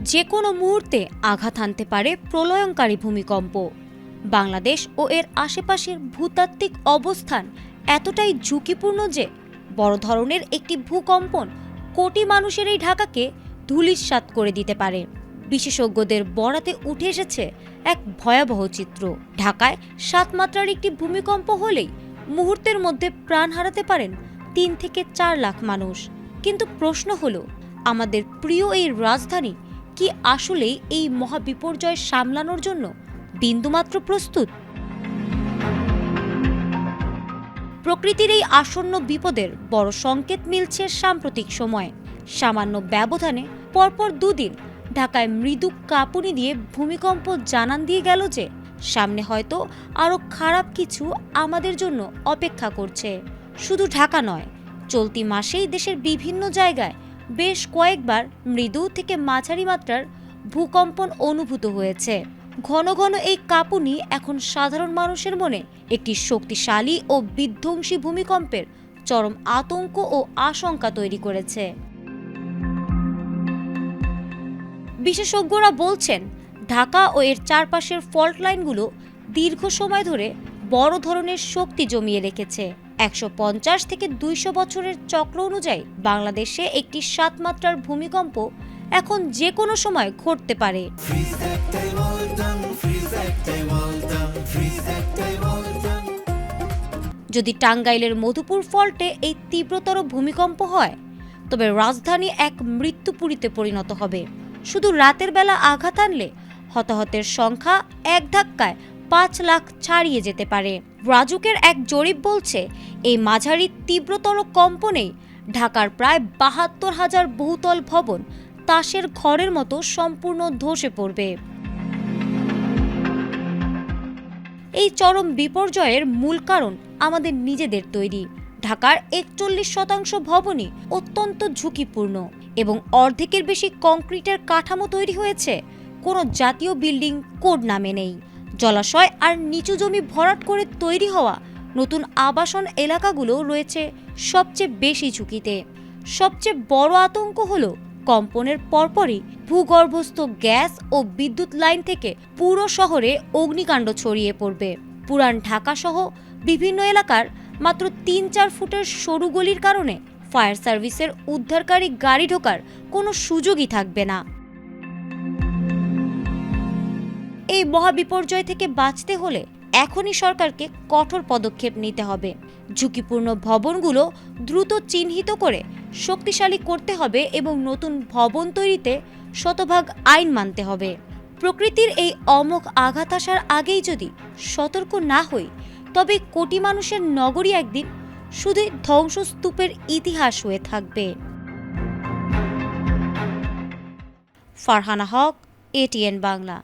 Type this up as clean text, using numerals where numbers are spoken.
যে কোনো মুহূর্তে আঘাত হানতে পারে প্রলয়ঙ্কারী ভূমিকম্প। বাংলাদেশ ও এর আশেপাশের ভূতাত্ত্বিক অবস্থান এতটাই ঝুঁকিপূর্ণ যে বড় ধরনের একটি ভূকম্পন কোটি মানুষের এই ঢাকাকে ধূলিসাৎ করে দিতে পারে। বিশেষজ্ঞদের বরাতে উঠে এসেছে এক ভয়াবহ চিত্র। ঢাকায় ৭ মাত্রার একটি ভূমিকম্প হলেই মুহূর্তের মধ্যে প্রাণ হারাতে পারেন ৩ থেকে ৪ লাখ মানুষ। কিন্তু প্রশ্ন হলো, আমাদের প্রিয় এই রাজধানী কি আসলেই এই মহাবিপর্যয় সামলানোর জন্য বিন্দুমাত্র প্রস্তুত? প্রকৃতির এই আসন্ন বিপদের বড় সংকেত মিলছে সাম্প্রতিক সময়ে। সামান্য ব্যবধানে পরপর দুদিন ঢাকায় মৃদু কাঁপুনি দিয়ে ভূমিকম্প জানান দিয়ে গেল যে সামনে হয়তো আরও খারাপ কিছু আমাদের জন্য অপেক্ষা করছে। শুধু ঢাকা নয়, চলতি মাসেই দেশের বিভিন্ন জায়গায় বেশ কয়েকবার মৃদু থেকে মাঝারি মাত্রার ভূকম্পন অনুভূত হয়েছে। ঘন ঘন এই কাঁপুনি এখন সাধারণ মানুষের মনে একটি শক্তিশালী ও বিধ্বংসী ভূমিকম্পের চরম আতঙ্ক ও আশঙ্কা তৈরি করেছে। বিশেষজ্ঞরা বলছেন, ঢাকা ও এর চারপাশের ফল্ট লাইনগুলো দীর্ঘ সময় ধরে বড় ধরনের শক্তি জমিয়ে রেখেছে। ১৫০ থেকে ২০০ বছরের চক্র অনুযায়ী বাংলাদেশে একটি ৭ মাত্রার ভূমিকম্প এখন যে কোনো সময় ঘটতে পারে। যদি টাঙ্গাইলের মধুপুর ফল্টে এই তীব্রতর ভূমিকম্প হয়, তবে রাজধানী এক মৃত্যুপুরীতে পরিণত হবে। শুধু রাতের বেলা আঘাত আনলে হতাহতের সংখ্যা এক ধাক্কায় ৫ লাখ ছাড়িয়ে যেতে পারে। রাজুকের এক জরিপ বলছে, এই মাঝারি তীব্রতর কম্পনেই ঢাকার প্রায় ৭২,০০০ বহুতল ভবন তাসের ঘরের মতো সম্পূর্ণ ধসে পড়বে। এই চরম বিপর্যয়ের মূল কারণ আমাদের নিজেদের তৈরি। ঢাকার ৪১% ভবনই অত্যন্ত ঝুঁকিপূর্ণ এবং অর্ধেকের বেশি কংক্রিটের কাঠামো তৈরি হয়েছে কোনো জাতীয় বিল্ডিং কোড নামে নেই। জলাশয় আর নিচু জমি ভরাট করে তৈরি হওয়া নতুন আবাসন এলাকাগুলো রয়েছে সবচেয়ে বেশি ঝুঁকিতে। সবচেয়ে বড় আতঙ্ক হলো, কম্পনের পরপরই ভূগর্ভস্থ গ্যাস ও বিদ্যুৎ লাইন থেকে পুরো শহরে অগ্নিকাণ্ড ছড়িয়ে পড়বে। পুরান ঢাকা সহ বিভিন্ন এলাকার মাত্র ৩-৪ ফুটের সরু গলির কারণে ফায়ার সার্ভিসের উদ্ধারকারী গাড়ি ঢোকার কোনো সুযোগই থাকবে না। এই মহাবিপর্যয় থেকে বাঁচতে হলে এখনই সরকারকে কঠোর পদক্ষেপ নিতে হবে। ঝুঁকিপূর্ণ ভবনগুলো দ্রুত চিহ্নিত করে শক্তিশালী করতে হবে এবং নতুন ভবন তৈরিতে শতভাগ আইন মানতে হবে। প্রকৃতির এই অমোঘ আঘাত আসার আগেই যদি সতর্ক না হই, তবে কোটি মানুষের নগরী একদিন শুধু ধ্বংসস্তূপের ইতিহাস হয়ে থাকবে। ফারহানা হক, ATN বাংলা।